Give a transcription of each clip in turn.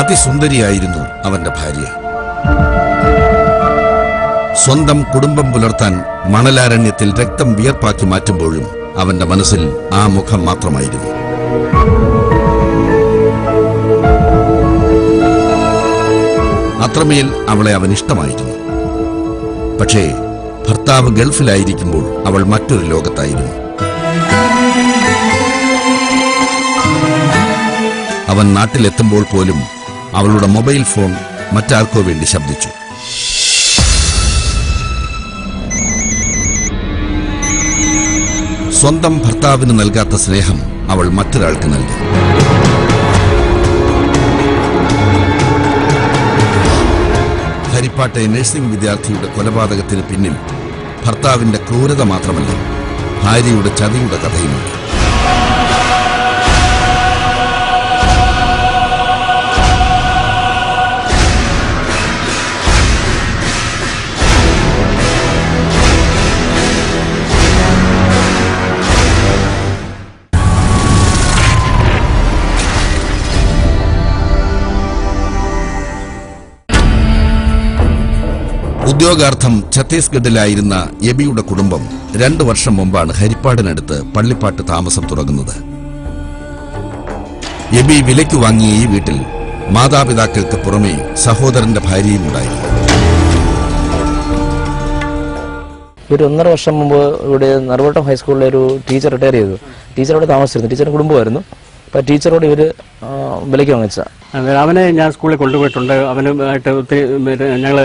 അതിസുന്ദരിയായിരുന്നു അവന്റെ ഭാര്യ. സ്വന്തം കുടുംബം പുലർത്താൻ മണലാരണ്യത്തിൽ രക്തം വിയർപ്പാക്കി മാറ്റുമ്പോഴും അവന്റെ മനസ്സിൽ ആ മുഖം മാത്രമായിരുന്നു. അത്രമേൽ അവളെ അവൻ ഇഷ്ടമായിരുന്നു. പക്ഷേ ഭർത്താവ് ഗൾഫിലായിരിക്കുമ്പോൾ അവൾ മറ്റൊരു ലോകത്തായിരുന്നു. അവൻ നാട്ടിലെത്തുമ്പോൾ പോലും അവളുടെ മൊബൈൽ ഫോൺ മറ്റാർക്കോ വേണ്ടി ശബ്ദിച്ചു. സ്വന്തം ഭർത്താവിന് നൽകാത്ത സ്നേഹം അവൾ മറ്റൊരാൾക്ക് നൽകി. ഹരിപ്പാട്ടെ നഴ്സിംഗ് വിദ്യാർത്ഥിയുടെ കൊലപാതകത്തിന് പിന്നിൽ ഭർത്താവിന്റെ ക്രൂരത മാത്രമല്ല, ഭാര്യയുടെ ചതിയുടെ കഥയുമുണ്ട്. ഉദ്യോഗാർത്ഥം ഛത്തീസ്ഗഡിലായിരുന്ന എബിയുടെ കുടുംബം 2 വർഷം മുമ്പാണ് ഹരിപ്പാടിനടുത്ത് പള്ളിപ്പാട്ട് താമസം തുടങ്ങുന്നത്. എബി വിലയ്ക്ക് വാങ്ങിയ ഈ വീട്ടിൽ മാതാപിതാക്കൾക്ക് പുറമെ സഹോദരന്റെ ഭാര്യയും ഉണ്ടായിരുന്നു. ഒരു 1.5 വർഷം മുമ്പ് ഇവിടെ നറുവട്ടം ഹൈസ്കൂളിലെ ഒരു ടീച്ചർ റിട്ടയർ ചെയ്തു. ടീച്ചർ അവിടെ താമസിച്ചിരുന്നു. ടീച്ചറിന്റെ കുടുംബമായിരുന്നു. അപ്പൊ ടീച്ചറോട് ഇവര് വിലയ്ക്ക് വാങ്ങിച്ച അവനെ ഞാൻ സ്കൂളിൽ കൊണ്ടുപോയിട്ടുണ്ട്. അവനുമായിട്ട് ഒത്തിരി ഞങ്ങൾ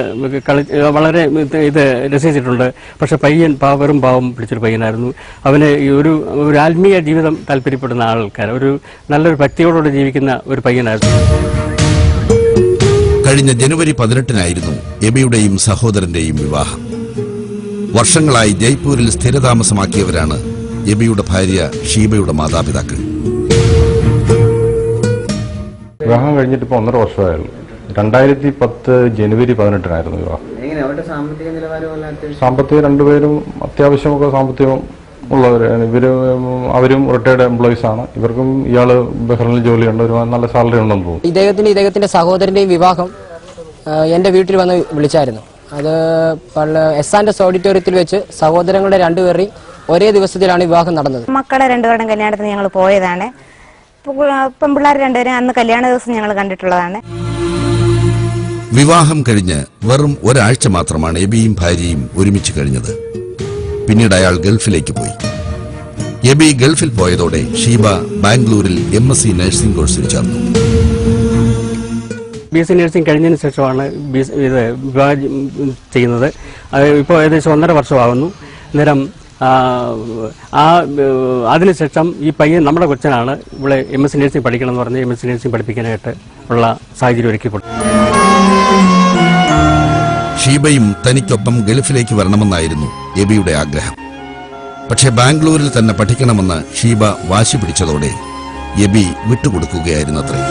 വളരെ ഇത് രസിച്ചിട്ടുണ്ട്. പക്ഷെ പയ്യൻ വെറും പാവം പിടിച്ചൊരു പയ്യനായിരുന്നു. അവന് ഒരു ആത്മീയ ജീവിതം താല്പര്യപ്പെടുന്ന ആൾക്കാർ, ഒരു നല്ലൊരു ഭക്തിയോടുകൂടി ജീവിക്കുന്ന ഒരു പയ്യനായിരുന്നു. കഴിഞ്ഞ ജനുവരി 18-നായിരുന്നു എബിയുടെയും സഹോദരന്റെയും വിവാഹം. വർഷങ്ങളായി ജയ്പൂരിൽ സ്ഥിരതാമസമാക്കിയവരാണ് എബിയുടെ ഭാര്യ ഷീബയുടെ മാതാപിതാക്കൾ. വിവാഹം കഴിഞ്ഞിട്ട് ഇപ്പോൾ 1.5 വർഷമായുള്ളൂ. 2010 ജനുവരി 18-നായിരുന്നു വിവാഹം. സാമ്പത്തികം രണ്ടുപേരും അത്യാവശ്യമൊക്കെ സാമ്പത്തികം ഉള്ളവരാണ്. അവരും റിട്ടയർഡ് എംപ്ലോയീസ് ആണ്. ഇവർക്കും ഇയാള് ബഹ്റൈനിൽ ജോലിയുണ്ട്, ഒരു നല്ല സാലറി ഉണ്ടെന്ന് തോന്നുന്നു. ഇദ്ദേഹത്തിന്റെ സഹോദരന്റെയും വിവാഹം എന്റെ വീട്ടിൽ വന്ന് വിളിച്ചായിരുന്നു. അത് എസ് ഓഡിറ്റോറിയത്തിൽ വെച്ച് സഹോദരങ്ങളുടെ 2 പേരുടെയും ഒരേ ദിവസത്തിലാണ് വിവാഹം നടന്നത്. മക്കളെ 2 പേരുടെയും കല്യാണത്തിന് ഞങ്ങൾ പോയതാണ്. പെൺപിള്ളേർ 2 പേരും അന്ന് കല്യാണ ദിവസം ഞങ്ങൾ കണ്ടിട്ടുള്ളതാണ്. വിവാഹം കഴിഞ്ഞ് വെറും ഒരാഴ്ച മാത്രമാണ് എബിയും ഭാര്യയും ഒരുമിച്ച് കഴിഞ്ഞത്. പിന്നീട് അയാൾ ഗൾഫിലേക്ക് പോയി. എബി ഗൾഫിൽ പോയതോടെ ഷീബ ബാംഗ്ലൂരിൽ MSc നഴ്സിംഗ് കോഴ്സിൽ ചേർന്നു. BSc നഴ്സിംഗ് കഴിഞ്ഞതിന് ശേഷമാണ് ഇത് വിവാഹം ചെയ്യുന്നത്. ഇപ്പോൾ ഏകദേശം 1.5 വർഷമാകുന്നു. അന്നേരം അതിനുശേഷം ഈ പയ്യൻ നമ്മുടെ കൊച്ചനാണ് ഇവിടെ MSc നഴ്സിംഗ് പഠിക്കണം എന്ന് പറഞ്ഞ് MSc നഴ്സിംഗ് പഠിപ്പിക്കാനായിട്ട് ഉള്ള സാഹചര്യം ഒരുക്കിക്കൊടുത്തു. ഷീബയും തനിക്കൊപ്പം ഗൾഫിലേക്ക് വരണമെന്നായിരുന്നു എബിയുടെ ആഗ്രഹം. പക്ഷേ ബാംഗ്ലൂരിൽ തന്നെ പഠിക്കണമെന്ന് ഷീബ വാശി പിടിച്ചതോടെ എബി വിട്ടുകൊടുക്കുകയായിരുന്നത്രേ.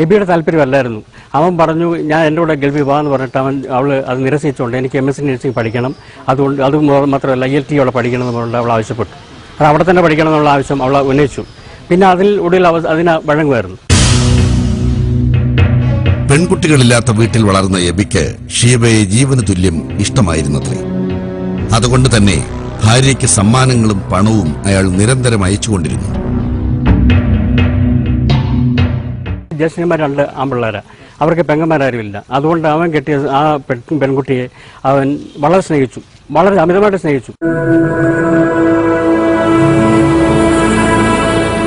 എബിയുടെ താല്പര്യമല്ലായിരുന്നു. അവൻ പറഞ്ഞു, ഞാൻ എൻ്റെ കൂടെ ഗൾഫിൽ പോകാമെന്ന് പറഞ്ഞിട്ട് അവൾ അത് നിരസിച്ചുകൊണ്ട് എനിക്ക് MSc നഴ്സിംഗ് പഠിക്കണം, അതുകൊണ്ട് അത് മാത്രമല്ല ILT അവിടെ പഠിക്കണം എന്നുള്ള അവൾ ആവശ്യപ്പെട്ടു. അത് അവിടെ തന്നെ പഠിക്കണം എന്നുള്ള ആവശ്യം അവൾ ഉന്നയിച്ചു. പിന്നെ അതിൽ ഒടുവിൽ അതിന് വഴങ്ങുമായിരുന്നു. പെൺകുട്ടികളില്ലാത്ത വീട്ടിൽ വളർന്ന എബിക്ക് ഷീബയെ ജീവന് തുല്യം ഇഷ്ടമായിരുന്നത്രേ. അതുകൊണ്ട് തന്നെ ഭാര്യയ്ക്ക് സമ്മാനങ്ങളും പണവും അയാൾ നിരന്തരം അയച്ചുകൊണ്ടിരുന്നു. ജ്യേഷ്ഠന്മാർ 2 ആൺപിള്ളേരാ, അവർക്ക് പെങ്ങന്മാരാരുമില്ല. അതുകൊണ്ട് അവൻ കെട്ടിയ ആ പെൺകുട്ടിയെ അവൻ വളരെ സ്നേഹിച്ചു, വളരെ അമിതമായിട്ട് സ്നേഹിച്ചു.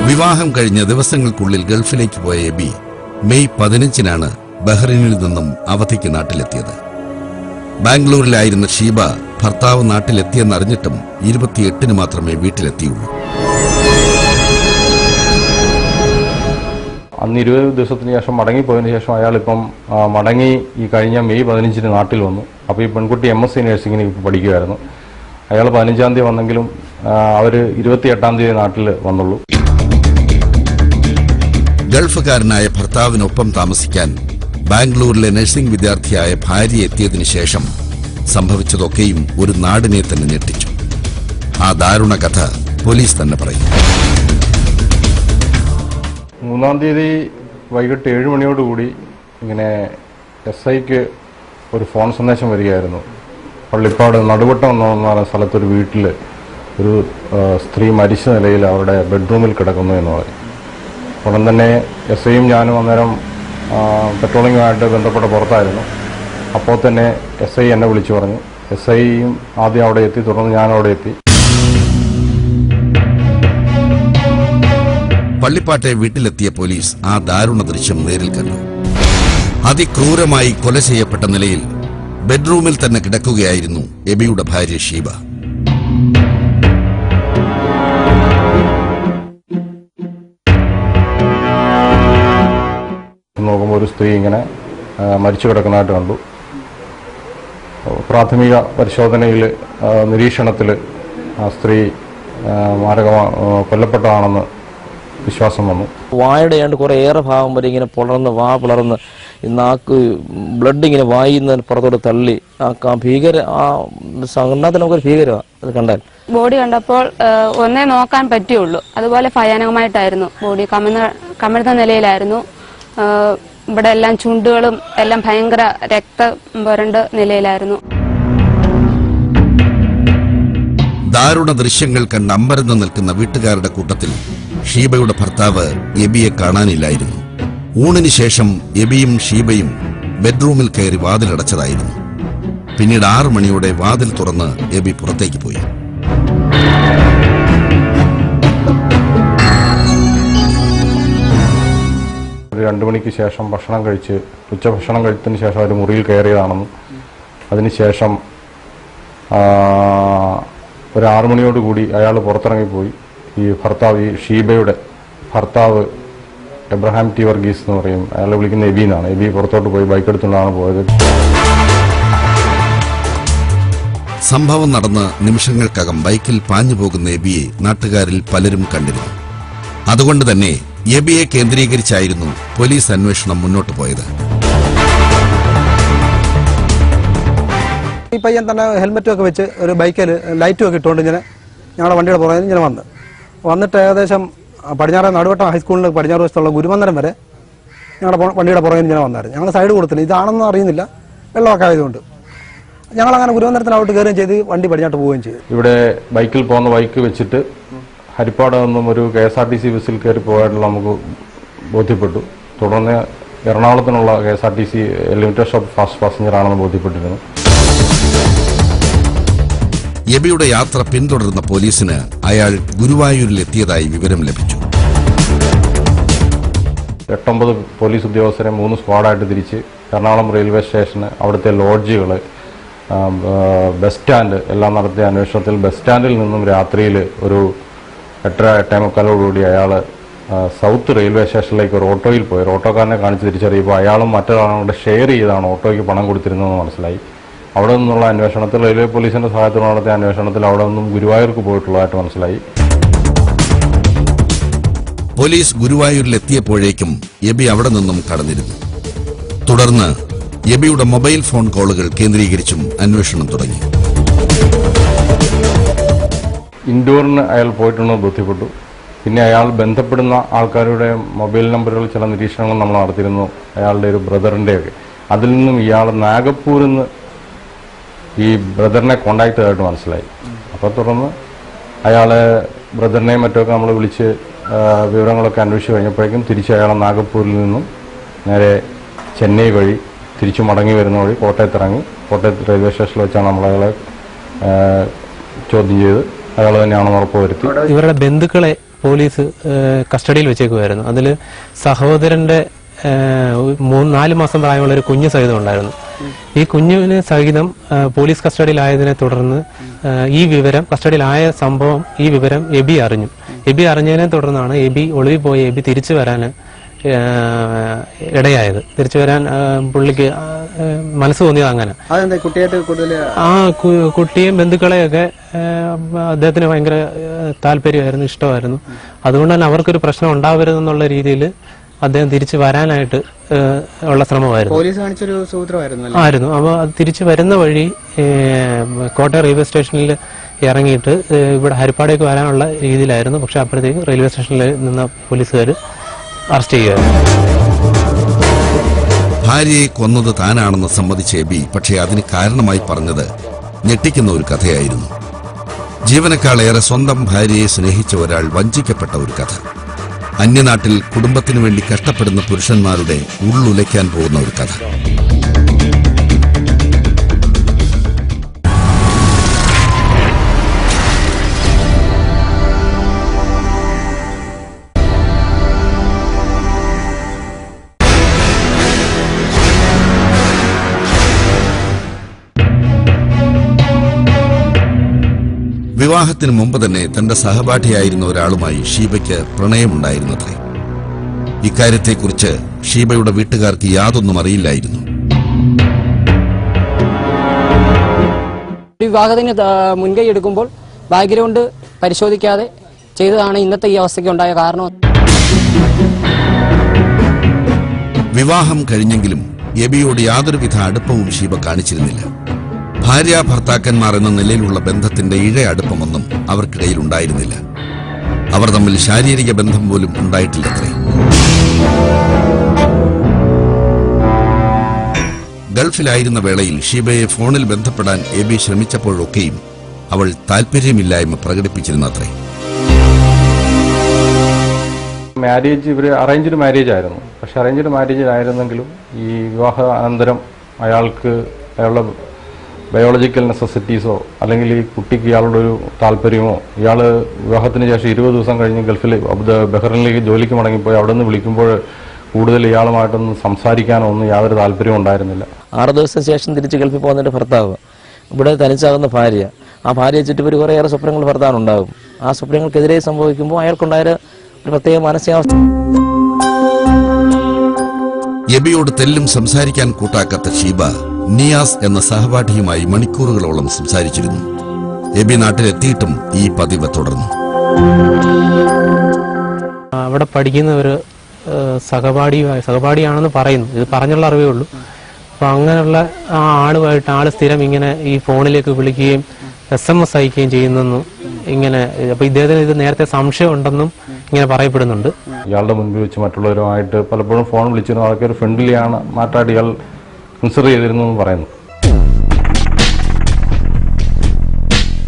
വിവാഹം കഴിഞ്ഞ ദിവസങ്ങൾക്കുള്ളിൽ ഗൾഫിലേക്ക് പോയ എബി മെയ് 15-നാണ് ബഹ്റൈനിൽ നിന്നും അവധിക്ക് നാട്ടിലെത്തിയത്. ബാംഗ്ലൂരിലായിരുന്ന ഷീബ ഭർത്താവ് നാട്ടിലെത്തിയെന്നറിഞ്ഞിട്ടും 28-ന് മാത്രമേ വീട്ടിലെത്തിയുള്ളൂ. അന്ന് 20 ദിവസത്തിന് ശേഷം മടങ്ങിപ്പോയതിനു ശേഷം അയാളിപ്പം മടങ്ങി ഈ കഴിഞ്ഞ മെയ് 15-ന് നാട്ടിൽ വന്നു. അപ്പോൾ ഈ പെൺകുട്ടി MSc നഴ്സിംഗിന് പഠിക്കുമായിരുന്നു. അയാൾ 15-ാം തീയതി വന്നെങ്കിലും അവർ 28-ാം തീയതി നാട്ടിൽ വന്നുള്ളൂ. ഗൾഫുകാരനായ ഭർത്താവിനൊപ്പം താമസിക്കാൻ ബാംഗ്ലൂരിലെ നഴ്സിംഗ് വിദ്യാർത്ഥിയായ ഭാര്യ എത്തിയതിനു ശേഷം സംഭവിച്ചതൊക്കെയും ഒരു നാടിനെ തന്നെ ഞെട്ടിച്ചു. ആ ദാരുണ കഥ പോലീസ് തന്നെ പറയും. 3-ാം തീയതി വൈകിട്ട് 7 മണിയോടുകൂടി ഇങ്ങനെ SIക്ക് ഒരു ഫോൺ സന്ദേശം വരികയായിരുന്നു. പള്ളിപ്പാട് നടുവട്ടം എന്ന് പറഞ്ഞ സ്ഥലത്തൊരു വീട്ടിൽ ഒരു സ്ത്രീ മരിച്ച നിലയിൽ അവരുടെ ബെഡ്റൂമിൽ കിടക്കുന്നു എന്ന് പറയും. ഉടൻ തന്നെ SIയും ഞാനും അന്നേരം പെട്രോളിങ്ങുമായിട്ട് ബന്ധപ്പെട്ട പുറത്തായിരുന്നു. അപ്പോൾ തന്നെ SI എന്നെ വിളിച്ചു പറഞ്ഞു. SIയും ആദ്യം അവിടെ എത്തി, തുടർന്ന് ഞാൻ അവിടെ എത്തി. പള്ളിപ്പാട്ടെ വീട്ടിലെത്തിയ പോലീസ് ആ ദാരുണ ദൃശ്യം നേരിൽ കണ്ടു. അതിക്രൂരമായി കൊല ചെയ്യപ്പെട്ട നിലയിൽ ബെഡ്റൂമിൽ തന്നെ കിടക്കുകയായിരുന്നു എബിയുടെ ഭാര്യ ഷീബ. നോക്കുമ്പോൾ ഒരു സ്ത്രീ ഇങ്ങനെ മരിച്ചു കിടക്കുന്നതായിട്ട് കണ്ടു. പ്രാഥമിക പരിശോധനയിൽ നിരീക്ഷണത്തിൽ ആ സ്ത്രീ കൊല്ലപ്പെട്ടതാണെന്ന് വിശ്വാസം വന്നു. വായുടെ ഏണ്ട് കുറെ ഏറെ ഭാഗം വരെ ഇങ്ങനെ വാ പിളർന്ന് നാക്ക് ബ്ലഡ് ഇങ്ങനെ വായിന്ന് പുറത്തോട്ട് തള്ളി ആ സംഘടനത്തിൽ നമുക്കൊരു ഭീകരമാണ് അത് കണ്ടാൽ. ബോഡി കണ്ടപ്പോൾ ഒന്നേ നോക്കാൻ പറ്റുള്ളൂ. അതുപോലെ ഭയാനകമായിട്ടായിരുന്നു. ബോഡി കമിഴ്ന്ന നിലയിലായിരുന്നു. ഇവിടെ എല്ലാം ചുണ്ടുകളും എല്ലാം ഭയങ്കര രക്തം പുരണ്ട നിലയിലായിരുന്നു. ദാരുണ ദൃശ്യങ്ങൾ കണ്ട് അമ്പരന്ന് നിൽക്കുന്ന വീട്ടുകാരുടെ കൂട്ടത്തിൽ ഷീബയുടെ ഭർത്താവ് എബിയെ കാണാനില്ലായിരുന്നു. ഊണിന് ശേഷം എബിയും ഷീബയും ബെഡ്റൂമിൽ കയറി വാതിലടച്ചതായിരുന്നു. പിന്നീട് 6 മണിയോടെ വാതിൽ തുറന്ന് എബി പുറത്തേക്ക് പോയി. ഒരു 2 മണിക്ക് ശേഷം ഉച്ചഭക്ഷണം കഴിച്ചതിന് ശേഷം അവർ മുറിയിൽ കയറിയതാണെന്നും അതിനുശേഷം ഒരു 6 മണിയോടുകൂടി അയാൾ പുറത്തിറങ്ങിപ്പോയി. ഈ ഷീബയുടെ ഭർത്താവ് എബ്രഹാം ടി വർഗീസ് എന്ന് പറയും, അയാളെ വിളിക്കുന്ന എബി എന്നാണ്. എബി പുറത്തോട്ട് പോയി ബൈക്ക് എടുത്തുകൊണ്ടാണ് പോയത്. സംഭവം നടന്ന് നിമിഷങ്ങൾക്കകം ബൈക്കിൽ പാഞ്ഞു പോകുന്ന എബിയെ നാട്ടുകാരിൽ പലരും കണ്ടിരുന്നു. അതുകൊണ്ട് തന്നെ എബിയെ കേന്ദ്രീകരിച്ചായിരുന്നു പോലീസ് അന്വേഷണം മുന്നോട്ട് പോയത്. ഈ പയ്യൻ തന്നെ ഹെൽമെറ്റും ഒക്കെ വെച്ച് ഒരു ബൈക്കിൽ ലൈറ്റും ഒക്കെ ഇട്ടുകൊണ്ട് ഇങ്ങനെ ഞങ്ങളുടെ വണ്ടിയുടെ പുറകിൽ ഇങ്ങനെ വന്നിട്ട് ഏകദേശം പടിഞ്ഞാറ് നടുവട്ടം ഹൈസ്കൂളിന് പടിഞ്ഞാറ് വശത്തുള്ള ഗുരുമന്ദിരം വരെ ഞങ്ങളുടെ വണ്ടിയുടെ പുറകിൽ ഇങ്ങനെ വന്നായിരുന്നു. ഞങ്ങൾ സൈഡ് കൊടുത്തില്ല, ഇതാണെന്ന് അറിയുന്നില്ല, വെള്ളമൊക്കെ ആയതുകൊണ്ട് ഞങ്ങളങ്ങനെ ഗുരുമന്ദിരത്തിനകത്ത് കയറുകയും ചെയ്ത് വണ്ടി പടിഞ്ഞാട്ട് പോവുകയും ചെയ്തു. ഇവിടെ ബൈക്കിൽ പോകുന്ന ബൈക്ക് വെച്ചിട്ട് ഹരിപ്പാട് നിന്നും ഒരു KSRTC ബസ്സിൽ കയറി പോകാനുള്ള നമുക്ക് ബോധ്യപ്പെട്ടു. തുടർന്ന് എറണാകുളത്തിനുള്ള KSRTC limited stop fast passenger ആണെന്ന് ബോധ്യപ്പെട്ടിരുന്നു. എബിയുടെ യാത്ര പിന്തുടർന്ന പോലീസിന് അയാൾ ഗുരുവായൂരിൽ എത്തിയതായി വിവരം ലഭിച്ചു. 8-9 പോലീസ് ഉദ്യോഗസ്ഥരെ 3 സ്ക്വാഡായിട്ട് തിരിച്ച് എറണാകുളം റെയിൽവേ സ്റ്റേഷന്, അവിടുത്തെ ലോഡ്ജുകൾ, ബസ് സ്റ്റാൻഡ് എല്ലാം നടത്തിയ അന്വേഷണത്തിൽ ബസ് സ്റ്റാൻഡിൽ നിന്നും രാത്രിയിൽ ഒരു 8:45 അയാൾ സൗത്ത് റെയിൽവേ സ്റ്റേഷനിലേക്ക് ഒരു ഓട്ടോയിൽ പോയി. ഓട്ടോക്കാരനെ കാണിച്ച് തിരിച്ചറിയുമ്പോൾ അയാളും മറ്റൊരാളും ഷെയർ ചെയ്താണ് ഓട്ടോയ്ക്ക് പണം കൊടുത്തിരുന്നതെന്ന് മനസ്സിലായി. അവിടെ നിന്നുള്ള അന്വേഷണത്തിൽ റെയിൽവേ പോലീസിന്റെ സഹായത്തോടെ നടത്തിയ അന്വേഷണത്തിൽ അവിടെ നിന്നും ഗുരുവായൂർക്ക് പോയിട്ടുള്ളതായിട്ട് മനസ്സിലായി. പോലീസ് ഗുരുവായൂരിലെത്തിയപ്പോഴേക്കും എബി അവിടെ നിന്നും കടന്നിരുന്നു. തുടർന്ന് എബിയുടെ മൊബൈൽ ഫോൺ കോളുകൾ കേന്ദ്രീകരിച്ചും അന്വേഷണം തുടങ്ങി. ഇൻഡോറിന് അയാൾ പോയിട്ടുണ്ടെന്ന് ബോധ്യപ്പെട്ടു. പിന്നെ അയാൾ ബന്ധപ്പെടുന്ന ആൾക്കാരുടെ മൊബൈൽ നമ്പറുകൾ ചില നിരീക്ഷണങ്ങൾ നമ്മൾ നടത്തിയിരുന്നു, അയാളുടെ ഒരു ബ്രദറിൻ്റെയൊക്കെ. അതിൽ നിന്നും ഇയാൾ നാഗപ്പൂരിൽ നിന്ന് ഈ ബ്രദറിനെ കോണ്ടാക്ട് ചെയ്തതായിട്ട് മനസ്സിലായി. അപ്പോൾ തുടർന്ന് അയാളെ ബ്രദറിനെയും മറ്റൊക്കെ നമ്മൾ വിളിച്ച് വിവരങ്ങളൊക്കെ അന്വേഷിച്ച് കഴിഞ്ഞപ്പോഴേക്കും തിരിച്ച് അയാളെ നാഗപ്പൂരിൽ നിന്നും നേരെ ചെന്നൈ വഴി തിരിച്ചു മടങ്ങി വരുന്ന വഴി കോട്ടയത്തിറങ്ങി. കോട്ടയത്ത് റെയിൽവേ സ്റ്റേഷനിൽ വെച്ചാണ് നമ്മളയാളെ ചോദ്യം ചെയ്ത് അയാൾ തന്നെയാണെന്ന് ഉറപ്പുവരുത്തി. ഇവരുടെ ബന്ധുക്കളെ പോലീസ് കസ്റ്റഡിയിൽ വെച്ചേക്കുമായിരുന്നു. അതിൽ സഹോദരന്റെ 3-4 മാസം പ്രായമുള്ള ഒരു കുഞ്ഞ് സഹിതം ഉണ്ടായിരുന്നു. ഈ കുഞ്ഞിന് സഹിതം പോലീസ് കസ്റ്റഡിയിലായതിനെ തുടർന്ന് ഈ വിവരം, കസ്റ്റഡിയിലായ സംഭവം, ഈ വിവരം എബി അറിഞ്ഞു. എബി അറിഞ്ഞതിനെ തുടർന്നാണ് എബി ഒളിവിൽ പോയി എബി തിരിച്ചു വരാൻ ഇടയായത്. തിരിച്ചു വരാൻ പുള്ളിക്ക് മനസ്സ് തോന്നിയത് അങ്ങനെ. ആ കുട്ടിയും ബന്ധുക്കളെയൊക്കെ അദ്ദേഹത്തിന് ഭയങ്കര താല്പര്യമായിരുന്നു, ഇഷ്ടമായിരുന്നു. അതുകൊണ്ട് തന്നെ അവർക്കൊരു പ്രശ്നം ഉണ്ടാവരുതെന്നുള്ള രീതിയിൽ അദ്ദേഹം തിരിച്ചു വരാനായിട്ട് ഉള്ള ശ്രമമായിരുന്നു ആയിരുന്നു. അപ്പോൾ അത് തിരിച്ചു വരുന്ന വഴി കോട്ടയം റെയിൽവേ സ്റ്റേഷനിൽ ഇറങ്ങിയിട്ട് ഇവിടെ ഹരിപ്പാടേക്ക് വരാനുള്ള രീതിയിലായിരുന്നു. പക്ഷെ അപ്പോഴത്തേക്ക് റെയിൽവേ സ്റ്റേഷനിൽ നിന്ന പോലീസുകാർ അറസ്റ്റ് ചെയ്യുകയായിരുന്നു. ഭാര്യയെ കൊന്നത് താനാണെന്ന് സമ്മതിച്ച എബി പക്ഷേ അതിന് കാരണമായി പറഞ്ഞത് ഞെട്ടിക്കുന്ന ഒരു കഥയായിരുന്നു. ജീവനക്കാളേറെ സ്വന്തം ഭാര്യയെ സ്നേഹിച്ച ഒരാൾ വഞ്ചിക്കപ്പെട്ട ഒരു കഥ. അന്യനാട്ടിൽ കുടുംബത്തിനു വേണ്ടി കഷ്ടപ്പെടുന്ന പുരുഷന്മാരുടെ ഉള്ളുലയ്ക്കാൻ പോകുന്ന ഒരു കഥ. വിവാഹത്തിന് മുമ്പ് തന്നെ തന്റെ സഹപാഠിയായിരുന്ന ഒരാളുമായി ഷീബയ്ക്ക് പ്രണയമുണ്ടായിരുന്നത്രേ. ഇക്കാര്യത്തെക്കുറിച്ച് ഷീബയുടെ വീട്ടുകാർക്ക് യാതൊന്നും അറിയില്ലായിരുന്നു. വിവാഹത്തിന് മുൻകൈ എടുക്കുമ്പോൾ ബാക്ക്ഗ്രൗണ്ട് പരിശോധിക്കാതെ ചെയ്തതാണ് ഇന്നത്തെ ഈ അവസ്ഥയ്ക്ക് ഉണ്ടായ കാരണം. വിവാഹം കഴിഞ്ഞെങ്കിലും എബിയോട് യാതൊരുവിധ അടുപ്പവും ഷീബ കാണിച്ചിരുന്നില്ല. ഭാര്യ ഭർത്താക്കന്മാർ എന്ന നിലയിലുള്ള ബന്ധത്തിന്റെ ഇഴ അടുപ്പമൊന്നും അവർക്കിടയിൽ ഉണ്ടായിരുന്നില്ല. അവർ തമ്മിൽ ശാരീരിക ബന്ധം പോലും ഉണ്ടായിട്ടില്ലത്രേ. ഗൾഫിലായിരുന്ന വേളയിൽ ഷീബയെ ഫോണിൽ ബന്ധപ്പെടാൻ എബി ശ്രമിച്ചപ്പോഴൊക്കെയും അവൾ താല്പര്യമില്ലായ്മ പ്രകടിപ്പിച്ചിരുന്നത്രേ. മാരേജ് ഇവര് അറേഞ്ച്ഡ് മാരേജ് ആയിരുന്നു. പക്ഷെ അറേഞ്ച്ഡ് മാരേജ് ആയിരുന്നെങ്കിലും ഈ വിവാഹ അനന്തരം അയാൾക്ക് അയാളുടെ ബയോളജിക്കൽ നെസസിറ്റീസോ അല്ലെങ്കിൽ ഈ കുട്ടിക്ക് ഇയാളുടെ ഒരു താല്പര്യമോ, ഇയാൾ വിവാഹത്തിന് ശേഷം 20 ദിവസം കഴിഞ്ഞ് ഗൾഫിൽ ബഹ്റിനിലേക്ക് ജോലിക്ക് മടങ്ങിപ്പോയി അവിടെ നിന്ന് വിളിക്കുമ്പോൾ കൂടുതൽ ഇയാളുമായിട്ടൊന്നും സംസാരിക്കാനോ ഒന്നും യാതൊരു താല്പര്യവും ഉണ്ടായിരുന്നില്ല. 6 ദിവസം ശേഷം തിരിച്ച് ഗൾഫിൽ പോകുന്നതിന്റെ ഭർത്താവ്, ഇവിടെ തനിച്ചാകുന്ന ഭാര്യ, ആ ഭാര്യയെ ചുറ്റുപറ്റി കുറേയേറെ സ്വപ്നങ്ങൾ ഭർത്താവിനുണ്ടാകും. ആ സ്വപ്നങ്ങൾക്കെതിരെ സംഭവിക്കുമ്പോൾ അയാൾക്കുണ്ടായ ഒരു പ്രത്യേക മാനസികാവസ്ഥ. എബിയോട് തെല്ലും സംസാരിക്കാൻ കൂട്ടാക്കാത്ത ഷീബ നിയാസ് എന്ന സഹപാഠിയുമായി മണിക്കൂറുകളോളം സംസാരിച്ചിരുന്നു. എബി നാട്ടിലെത്തിയിട്ടും ഈ പതിവ് തുടർന്നു. അവിടെ പഠിക്കുന്ന ഒരു സഹപാഠിയാണെന്ന് പറയുന്നു. ഇത് പറഞ്ഞുള്ള അറിവേ ഉള്ളൂ. അപ്പൊ അങ്ങനെയുള്ള ആ ആളുമായിട്ട് ആള് സ്ഥിരം ഇങ്ങനെ ഈ ഫോണിലേക്ക് വിളിക്കുകയും SMS അയക്കുകയും ചെയ്യുന്നെന്നും ഇങ്ങനെ. അപ്പൊ ഇദ്ദേഹത്തിന് ഇത് നേരത്തെ സംശയം ഉണ്ടെന്നും ഇങ്ങനെ പറയപ്പെടുന്നുണ്ട്. ഇയാളുടെ മുൻപിൽ വെച്ച് മറ്റുള്ളവരുമായിട്ട് പലപ്പോഴും ഫോൺ വിളിച്ചിരുന്നു. അതൊക്കെ ഒരു ഫ്രണ്ട്ലിയാണ് മാറ്റായിട്ട് ഇയാൾ കൺസിഡർ ചെയ്തിരുന്നു എന്ന് പറയുന്നു.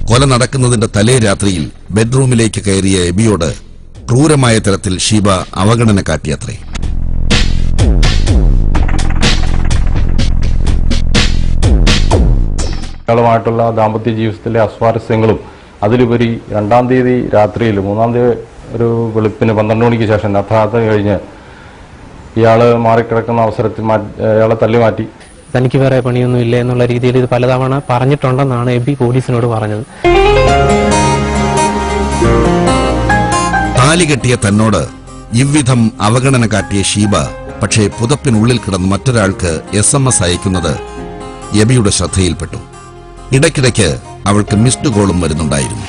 കൊല നടക്കുന്നതിന്റെ തലേ രാത്രിയിൽ ബെഡ്റൂമിലേക്ക് കയറിയ എബിയോട് ക്രൂരമായ തരത്തിൽ ഷീബ അവഗണന കാട്ടിയത്രേ. ഇയാളുമായിട്ടുള്ള ദാമ്പത്യ ജീവിതത്തിലെ അസ്വാരസ്യങ്ങളും അതിലുപരി 2-ാം തീയതി രാത്രിയിൽ 3-ാം തീയതി ഒരു വെളുപ്പിന് 12 മണിക്ക് ശേഷം അർദ്ധരാത്രി കഴിഞ്ഞ് ഇയാള് മാറിക്കിടക്കുന്ന അവസരത്തിൽ ഇയാളെ തല്ലിമാറ്റി. തനിക്ക് വേറെ പണിയൊന്നും ഇല്ല എന്നുള്ള രീതിയിൽ ഇത് പലതവണ പറഞ്ഞിട്ടുണ്ടെന്നാണ് എബി പോലീസിനോട് പറഞ്ഞത്. താലി കെട്ടിയ തന്നോട് ഇவ்விധം അവഗണന കാട്ടിയ ഷീബ പക്ഷേ പുതപ്പിനുള്ളിൽ കിടന്ന് മറ്റൊരാൾക്ക് SMS അയക്കുന്നത് എബിയുടെ ശ്രദ്ധയിൽപ്പെട്ടു. ഇടയ്ക്കിടയ്ക്ക് അവൾക്ക് മിസ്ഡ് കോളും വരുന്നുണ്ടായിരുന്നു.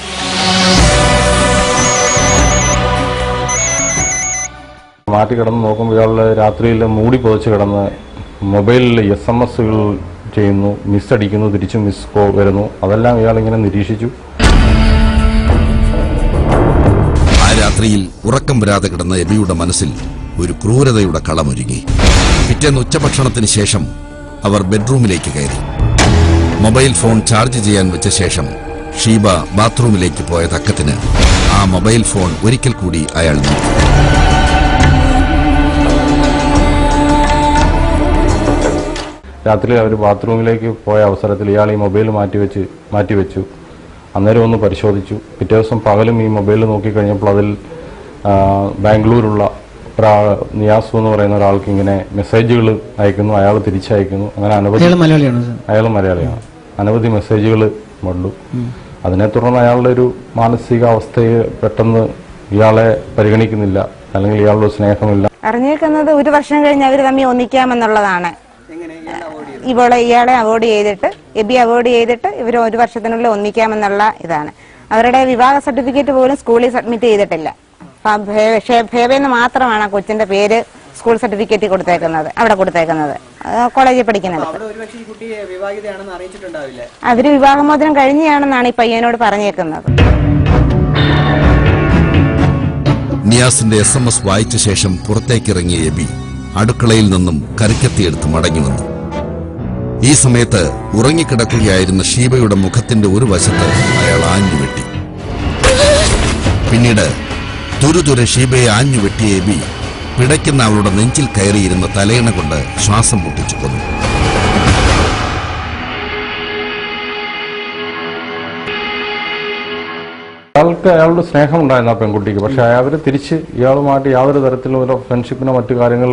മാറ്റി കിടന്ന് നോക്കുമ്പോൾ ഇയാളുടെ രാത്രിയിൽ മൂടി പുതച്ച് കിടന്ന് മൊബൈലിൽ SMS-കൾ ചെയ്യുന്നു, മിസ് അടിക്കുന്നു, തിരിച്ചും മിസ് കോ വരുന്നു. അതെല്ലാം ഇയാളിങ്ങനെ നിരീക്ഷിച്ചു. ആ രാത്രിയിൽ ഉറക്കം വരാതെ കിടന്ന എബിയുടെ മനസ്സിൽ ഒരു ക്രൂരതയുടെ കളമൊരുങ്ങി. പിറ്റേന്ന് ഉച്ചഭക്ഷണത്തിന് ശേഷം അവർ ബെഡ്റൂമിലേക്ക് കയറി. മൊബൈൽ ഫോൺ ചാർജ് ചെയ്യാൻ വെച്ച ശേഷം ഷീബ ബാത്റൂമിലേക്ക് പോയ തക്കത്തിന് ആ മൊബൈൽ ഫോൺ ഒരിക്കൽ കൂടി അയാൾ നോക്കി. രാത്രി അവർ ബാത്റൂമിലേക്ക് പോയ അവസരത്തിൽ ഇയാൾ ഈ മൊബൈൽ മാറ്റിവെച്ചു. അന്നേരം ഒന്ന് പരിശോധിച്ചു. പിറ്റേ ദിവസം പകലും ഈ മൊബൈൽ നോക്കിക്കഴിഞ്ഞപ്പോൾ അതിൽ ബാംഗ്ലൂരുള്ള നിയാസ് എന്ന് പറയുന്ന ഒരാൾക്ക് ഇങ്ങനെ മെസ്സേജുകൾ അയക്കുന്നു, അയാൾ തിരിച്ചയക്കുന്നു. അങ്ങനെ അയാൾ മലയാളിയാണ്. അനവധി മെസ്സേജുകൾ വന്നു. അതിനെ തുടർന്ന് അയാളുടെ ഒരു മാനസികാവസ്ഥയെ പെട്ടെന്ന് ഇയാളെ പരിഗണിക്കുന്നില്ല, അല്ലെങ്കിൽ ഇയാളുടെ സ്നേഹമില്ല. അറിഞ്ഞേക്കുന്നത് 1 വർഷം കഴിഞ്ഞ് അവർ തമ്മിൽ ഒന്നിക്കാമെന്നുള്ളതാണ്. ഇയാളെ അവോയ്ഡ് ചെയ്തിട്ട് എബി അവോയ്ഡ് ചെയ്തിട്ട് ഇവർ 1 വർഷത്തിനുള്ളിൽ ഒന്നിക്കാമെന്നുള്ള ഇതാണ്. അവരുടെ വിവാഹ സർട്ടിഫിക്കറ്റ് പോലും സ്കൂളിൽ സബ്മിറ്റ് ചെയ്തിട്ടില്ല. ഫേബെന്ന് മാത്രമാണ് കൊച്ചിന്റെ പേര് സ്കൂൾ സർട്ടിഫിക്കറ്റ് അവിടെ കൊടുത്തേക്കുന്നത് കോളേജിൽ പഠിക്കുന്നത്. അവര് വിവാഹമോചനം കഴിഞ്ഞാണെന്നാണ് ഈ പയ്യനോട് പറഞ്ഞേക്കുന്നത്. നിയാസിന്റെ SMS വായിച്ച ശേഷം പുറത്തേക്കിറങ്ങിയ എബി അടുക്കളയിൽ നിന്നും കറിക്കത്തിയെടുത്ത് മടങ്ങി വന്നു. ഈ സമയത്ത് ഉറങ്ങിക്കിടക്കുകയായിരുന്ന ഷീബയുടെ മുഖത്തിന്റെ ഒരു വശത്ത് അയാൾ ആഞ്ഞുവെട്ടി. പിന്നീട് തുരുതുരെ ഷീബയെ ആഞ്ഞുവെട്ടിയ എബി പിടയ്ക്കുന്ന അവളുടെ നെഞ്ചിൽ കയറിയിരുന്ന തലയിണ കൊണ്ട് ശ്വാസം മുട്ടിച്ചു കൊന്നു. അയാളുടെ സ്നേഹം ഉണ്ടായിരുന്നു ആ പെൺകുട്ടിക്ക്. പക്ഷെ അവർ തിരിച്ച് ഇയാളുമായിട്ട് യാതൊരു തരത്തിലും ഒരു ഫ്രണ്ട്ഷിപ്പിനോ മറ്റു കാര്യങ്ങൾ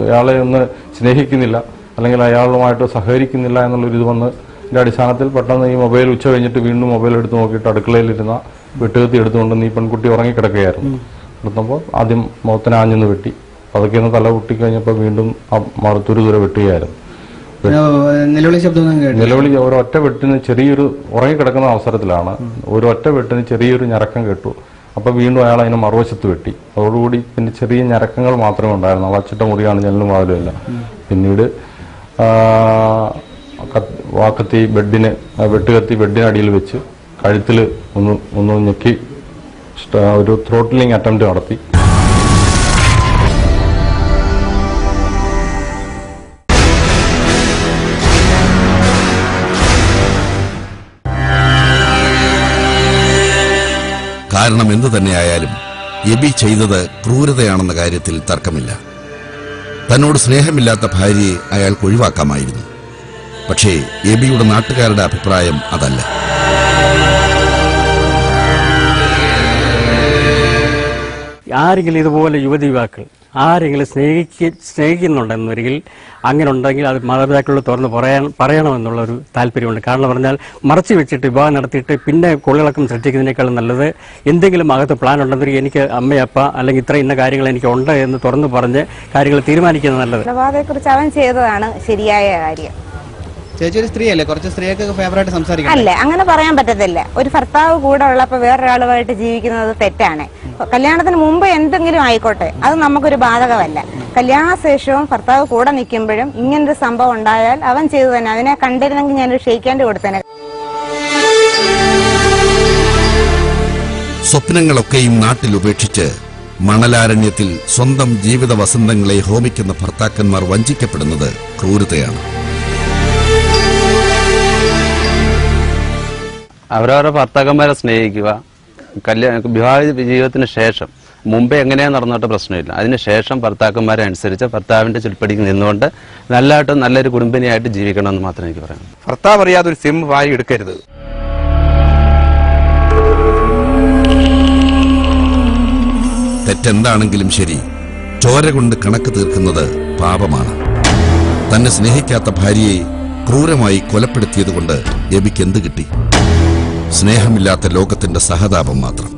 ഇയാളെ ഒന്ന് സ്നേഹിക്കുന്നില്ല, അല്ലെങ്കിൽ അയാളുമായിട്ട് സഹകരിക്കുന്നില്ല എന്നുള്ളൊരു ഇത് വന്ന് ഇതിന്റെ അടിസ്ഥാനത്തിൽ പെട്ടെന്ന് ഈ മൊബൈൽ ഉച്ച കഴിഞ്ഞിട്ട് വീണ്ടും മൊബൈൽ എടുത്ത് നോക്കിയിട്ട് അടുക്കളയിലിരുന്ന വെട്ടുകത്തി എടുത്തുകൊണ്ട് ഈ പെൺകുട്ടി ഉറങ്ങിക്കിടക്കുകയായിരുന്നു. എടുത്തപ്പോൾ ആദ്യം മുഖത്തിന് ആഞ്ഞെന്ന് വെട്ടി, അതൊക്കെ ഒന്ന് തല പൊട്ടി കഴിഞ്ഞപ്പോൾ വീണ്ടും തുരുതുരെ വെട്ടുകയായിരുന്നു. നിലവിളി ഒരൊറ്റ വെട്ടിന് ചെറിയൊരു ഉറങ്ങിക്കിടക്കുന്ന അവസരത്തിലാണ് ഒരൊറ്റ വെട്ടിന് ചെറിയൊരു ഞരക്കം കേട്ടു. അപ്പൊ വീണ്ടും അയാൾ അതിനെ മറുവശത്ത് വെട്ടി. അതോടുകൂടി പിന്നെ ചെറിയ ഞരക്കങ്ങൾ മാത്രമേ ഉണ്ടായിരുന്നു. വച്ചിട്ട മുറിയാണ്, ജനലും വാതിലുമില്ല. പിന്നീട് വാക്കത്തി വെട്ടുകത്തി ബെഡിനടിയിൽ വെച്ച് കഴുത്തിൽ ഒന്ന് ഞെക്കി ഒരു ത്രോട്ടിലിംഗ് അറ്റംപ്റ്റ് നടത്തി. കാരണം എന്തു തന്നെയായാലും എബി ചെയ്തത് ക്രൂരതയാണെന്ന കാര്യത്തിൽ തർക്കമില്ല. തന്നോട് സ്നേഹമില്ലാത്ത ഭാര്യയെ അയാൾക്ക് ഒഴിവാക്കാമായിരുന്നു. പക്ഷേ എബിയുടെ നാട്ടുകാരുടെ അഭിപ്രായം അതല്ല. ആരെങ്കിലും ഇതുപോലെ യുവതിയുവാക്കൾ ആരെങ്കിലും സ്നേഹിക്കുന്നുണ്ടെന്നൊരിക്കൽ അങ്ങനെ ഉണ്ടെങ്കിൽ അത് മാതാപിതാക്കളോട് തുറന്ന് പറയണമെന്നുള്ളൊരു താല്പര്യമുണ്ട്. കാരണം പറഞ്ഞാൽ മറച്ചു വെച്ചിട്ട് വിവാഹം നടത്തിയിട്ട് പിന്നെ കൊള്ളിളക്കം സൃഷ്ടിക്കുന്നതിനേക്കാളും നല്ലത് എന്തെങ്കിലും അകത്ത് പ്ലാൻ ഉണ്ടെന്നെങ്കിൽ എനിക്ക് അമ്മയപ്പ അല്ലെങ്കിൽ ഇത്ര ഇന്ന കാര്യങ്ങൾ എനിക്ക് ഉണ്ട് എന്ന് തുറന്ന് പറഞ്ഞ് കാര്യങ്ങൾ തീരുമാനിക്കുന്നത് നല്ലത്. കൊലപാതകത്തെക്കുറിച്ച് അവൻ ചെയ്തതാണ് ശരിയായ കാര്യം. ചേച്ചി ഒരു സ്ത്രീയല്ലേ, കുറച്ച് സ്ത്രീയൊക്കെ ഫേവറായിട്ട് സംസാരിക്കും. അല്ലേ, അങ്ങനെ പറയാൻ പറ്റത്തില്ല. ഒരു ഭർത്താവ് കൂടെ ഉള്ളപ്പോൾ വേറൊരാളുമായിട്ട് ജീവിക്കുന്നത് തെറ്റാണ്. കല്യാണത്തിന് മുമ്പ് എന്തെങ്കിലും ആയിക്കോട്ടെ, അത് നമുക്കൊരു ബാധകമല്ല. കല്യാണശേഷവും ഭർത്താവ് കൂടെ നിൽക്കുമ്പോഴും ഇങ്ങനൊരു സംഭവം ഉണ്ടായാൽ അവൻ ചെയ്തു തന്നെ. അതിനെ കണ്ടിരുന്നെങ്കിൽ ഞാനൊരു ഷെയ്ക്കാൻഡ് കൊടുത്തേനെ. സ്വപ്നങ്ങളൊക്കെയും നാട്ടിൽ ഉപേക്ഷിച്ച് മണലാരണ്യത്തിൽ സ്വന്തം ജീവിത വസന്തങ്ങളെ ഹോമിക്കുന്ന ഭർത്താക്കന്മാർ വഞ്ചിക്കപ്പെടുന്നത് ക്രൂരതയാണ്. അവരവരുടെ ഭർത്താക്കന്മാരെ സ്നേഹിക്കുക. വിവാഹ ജീവിതത്തിന് ശേഷം മുമ്പേ എങ്ങനെയാ നടന്നിട്ട് പ്രശ്നമില്ല. അതിനുശേഷം ഭർത്താക്കന്മാരെ അനുസരിച്ച് ഭർത്താവിന്റെ ചുൽപ്പടിക്ക് നിന്നുകൊണ്ട് നല്ലൊരു കുടുംബിനിയായിട്ട് ജീവിക്കണമെന്ന് മാത്രമേ എനിക്ക് പറയാം. ഭർത്താവ് അറിയാതെ ഒരു സിം വാരി എടുക്കരുത്. തെറ്റെന്താണെങ്കിലും ശരി, ചോര കൊണ്ട് കണക്ക് തീർക്കുന്നത് പാപമാണ്. തന്നെ സ്നേഹിക്കാത്ത ഭാര്യയെ ക്രൂരമായി കൊലപ്പെടുത്തിയതുകൊണ്ട് എബിക്ക് എന്ത് കിട്ടി? സ്നേഹമില്ലാത്ത ലോകത്തിന്റെ സഹതാപം മാത്രം.